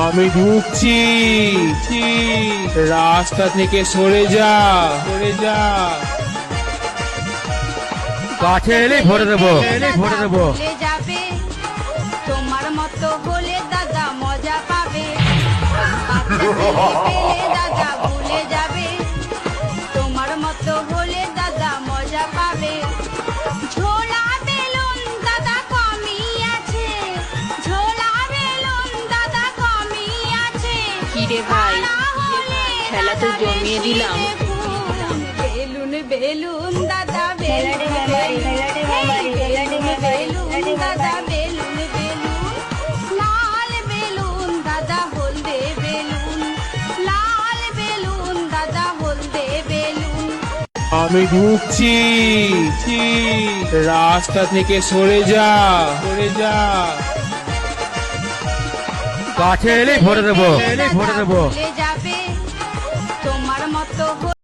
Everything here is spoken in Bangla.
আমি ঢুকছি। রাস্তা থেকে সরে যা, সরে যা। কাছে এলেই ভরে দেবো, ভরে দেবো। ভুলে যাবে তোমার মতো হলে দাদা মজা পাবে। পেলে দাদা ভুলে যাবে তোমার মতো হলে দাদা মজা পাবে। ঝোলা বেলুন দাদা কমই আছে, ঝোলা বেলুন দাদা কমই আছে। কিরে ভাই, খেলা তো জমিয়ে দিলাম। বেলুন বেলুন দাদা বেলুন বেলুন দাদা বেলুন বেলুন। লাল বেলুন দাদা হলদে বেলুন, লাল বেলুন দাদা হলদে বেলুন। আমি ঢুকছি। রাস্তা থেকে সরে যা, সরে যা। কাছে এলেই ভরে দেবো, ভরে দেবো। ভুলে যাবে তোমার মতো